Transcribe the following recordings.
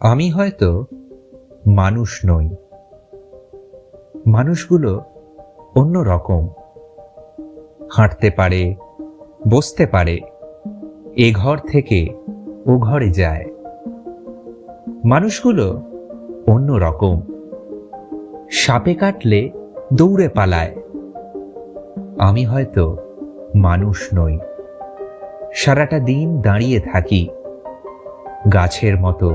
আমি হয়তো মানুষ নই। মানুষগুলো অন্য রকম, হাঁটতে পারে, বসতে পারে, এ ঘর থেকে ও ঘরে যায়। মানুষগুলো অন্য রকম, সাপে কাটলে দৌড়ে পালায়। আমি হয়তো মানুষ নই, সারাটা দিন দাঁড়িয়ে থাকি, গাছের মতো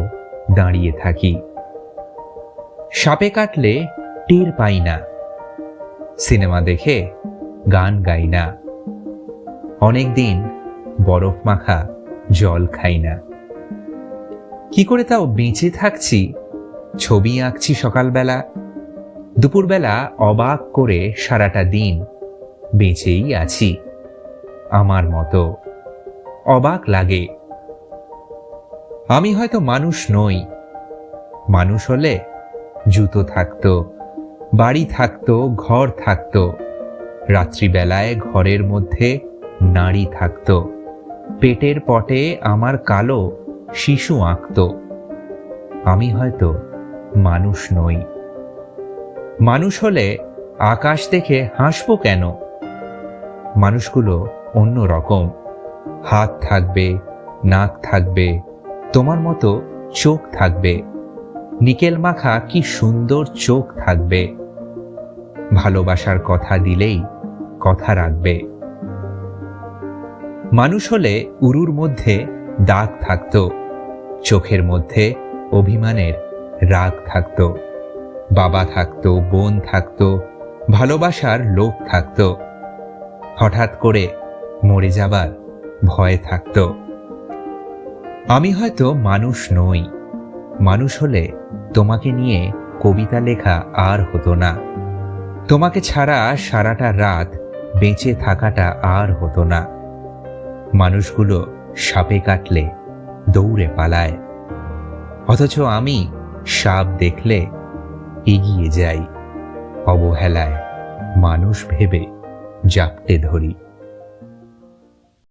দাঁড়িয়ে থাকি। সাপে কাটলে টের পাই না, সিনেমা দেখে গান গাই না, অনেকদিন বরফ মাখা জল খাই না। কি করে তাও বেঁচে থাকছি? ছবি আঁকছি সকালবেলা, দুপুরবেলা অবাক করে সারাটা দিন বেঁচেই আছি আমার মতো। অবাক লাগে। আমি হয়তো মানুষ নই। মানুষ হলে জুতো থাকতো, বাড়ি থাকতো, ঘর থাকতো, রাত্রিবেলায় ঘরের মধ্যে নারী থাকতো, পেটের পটে আমার কালো শিশু আঁকতো। আমি হয়তো মানুষ নই। মানুষ হলে আকাশ দেখে হাসবো কেন? মানুষগুলো অন্য রকম, হাত থাকবে, নাক থাকবে, তোমার মতো চোখ থাকবে, নিকেল মাখা কি সুন্দর চোখ থাকবে, ভালোবাসার কথা দিলেই কথা রাখবে। মানুষ হলে উরুর মধ্যে দাগ থাকতো, চোখের মধ্যে অভিমানের রাগ থাকতো, বাবা থাকতো, বোন থাকতো, ভালোবাসার লোক থাকতো, হঠাৎ করে মরে যাবার ভয় থাকতো। আমি হয়তো মানুষ নই। মানুষ হলে তোমাকে নিয়ে কবিতা লেখা আর হতো না, তোমাকে ছাড়া সারাটা রাত বেঁচে থাকাটা আর হতো না। মানুষগুলো সাপে কাটলে দৌড়ে পালায়, অথচ আমি সাপ দেখলে এগিয়ে যাই, অবহেলায় মানুষ ভেবে জাপটে ধরি।